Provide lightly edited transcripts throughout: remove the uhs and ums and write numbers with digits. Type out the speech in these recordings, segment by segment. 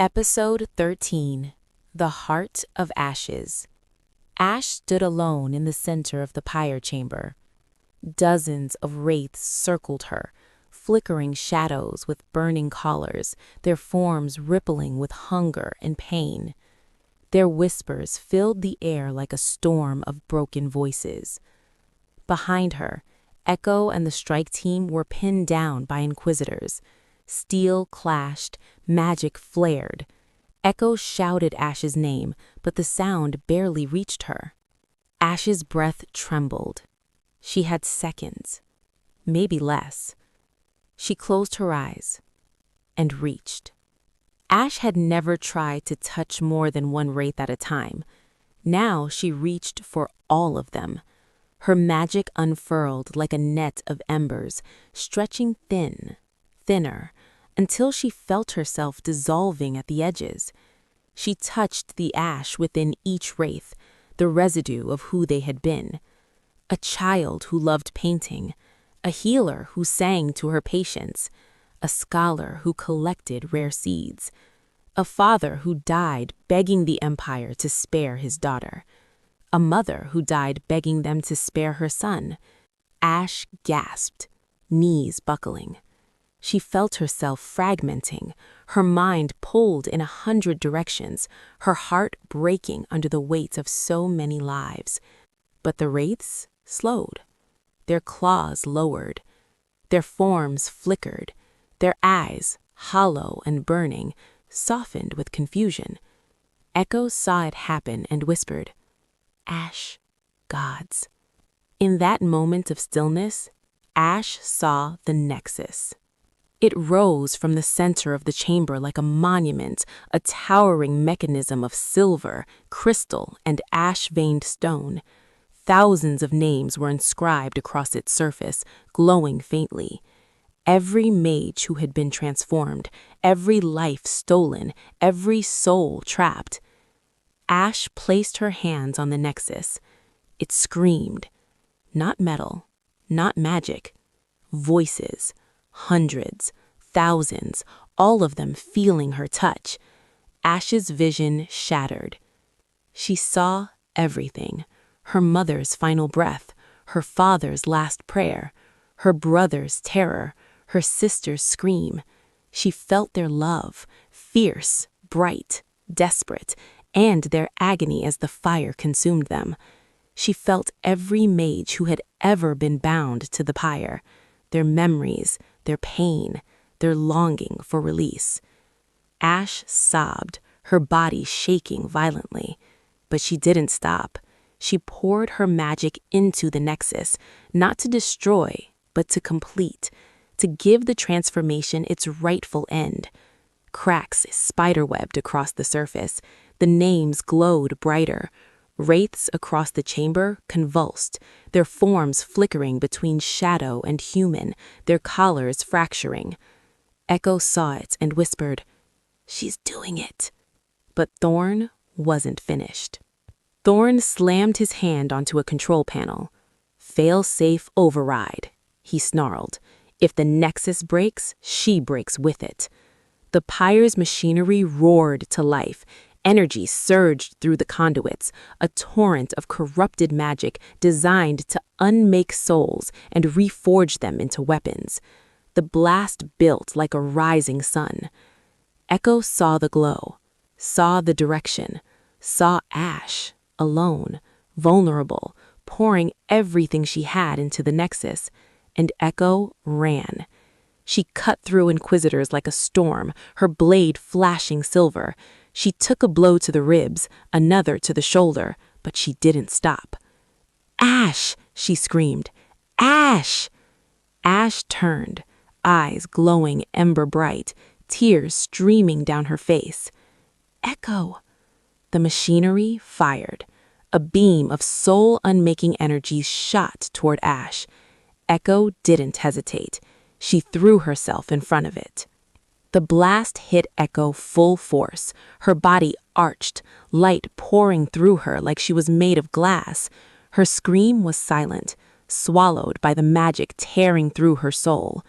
Episode 13. The Heart of Ashes. Ash stood alone in the center of the Pyre chamber. Dozens of wraiths circled her, flickering shadows with burning collars, their forms rippling with hunger and pain. Their whispers filled the air like a storm of broken voices. Behind her, Echo and the strike team were pinned down by inquisitors. Steel clashed, magic flared. Echo shouted Ash's name, but the sound barely reached her. Ash's breath trembled. She had seconds, maybe less. She closed her eyes and reached. Ash had never tried to touch more than one wraith at a time. Now she reached for all of them. Her magic unfurled like a net of embers, stretching thinner, until she felt herself dissolving at the edges. She touched the ash within each wraith, the residue of who they had been. A child who loved painting, a healer who sang to her patients, a scholar who collected rare seeds, a father who died begging the Empire to spare his daughter, a mother who died begging them to spare her son. Ash gasped, knees buckling. She felt herself fragmenting, her mind pulled in 100 directions, her heart breaking under the weight of so many lives. But the wraiths slowed. Their claws lowered. Their forms flickered. Their eyes, hollow and burning, softened with confusion. Echo saw it happen and whispered, "Ash, gods." In that moment of stillness, Ash saw the Nexus. It rose from the center of the chamber like a monument, a towering mechanism of silver, crystal, and ash-veined stone. Thousands of names were inscribed across its surface, glowing faintly. Every mage who had been transformed, every life stolen, every soul trapped. Ash placed her hands on the Nexus. It screamed. Not metal, not magic. Voices. Hundreds, thousands, all of them feeling her touch. Ash's vision shattered. She saw everything. Her mother's final breath, her father's last prayer, her brother's terror, her sister's scream. She felt their love, fierce, bright, desperate, and their agony as the fire consumed them. She felt every mage who had ever been bound to the Pyre, their memories, their pain, their longing for release. Ash sobbed, her body shaking violently. But she didn't stop. She poured her magic into the Nexus, not to destroy, but to complete, to give the transformation its rightful end. Cracks spiderwebbed across the surface. The names glowed brighter. Wraiths across the chamber convulsed, their forms flickering between shadow and human, their collars fracturing. Echo saw it and whispered, "She's doing it." But Thorn wasn't finished. Thorn slammed his hand onto a control panel. "Fail-safe override," he snarled. "If the Nexus breaks, she breaks with it." The Pyre's machinery roared to life. Energy surged through the conduits, a torrent of corrupted magic designed to unmake souls and reforge them into weapons. The blast built like a rising sun. Echo saw the glow, saw the direction, saw Ash, alone, vulnerable, pouring everything she had into the Nexus, and Echo ran. She cut through inquisitors like a storm, her blade flashing silver. She took a blow to the ribs, another to the shoulder, but she didn't stop. "Ash!" she screamed. "Ash!" Ash turned, eyes glowing ember bright, tears streaming down her face. "Echo!" The machinery fired. A beam of soul-unmaking energy shot toward Ash. Echo didn't hesitate. She threw herself in front of it. The blast hit Echo full force. Her body arched, light pouring through her like she was made of glass. Her scream was silent, swallowed by the magic tearing through her soul.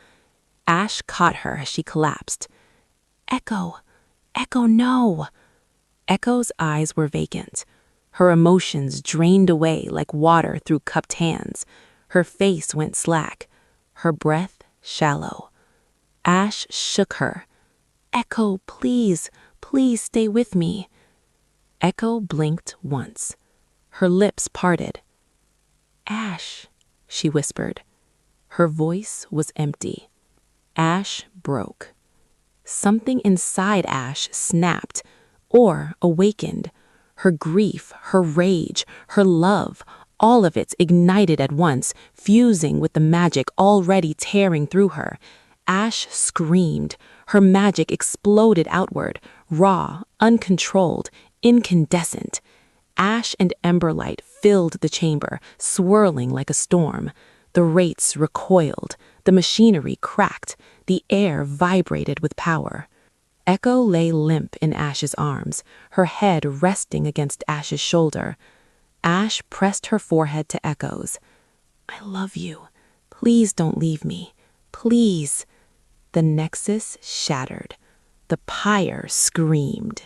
Ash caught her as she collapsed. "Echo, Echo, no! Echo's eyes were vacant. Her emotions drained away like water through cupped hands. Her face went slack, her breath shallow. Ash shook her. Echo, please, please stay with me. Echo blinked once. Her lips parted. Ash, she whispered. Her voice was empty. Ash broke. Something inside Ash snapped, or awakened. Her grief, her rage, her love, all of it ignited at once, fusing with the magic already tearing through her. Ash screamed. Her magic exploded outward, raw, uncontrolled, incandescent. Ash and emberlight filled the chamber, swirling like a storm. The wraiths recoiled, the machinery cracked, the air vibrated with power. Echo lay limp in Ash's arms, her head resting against Ash's shoulder. Ash pressed her forehead to Echo's. I love you. Please don't leave me. Please. The nexus shattered. The pyre screamed.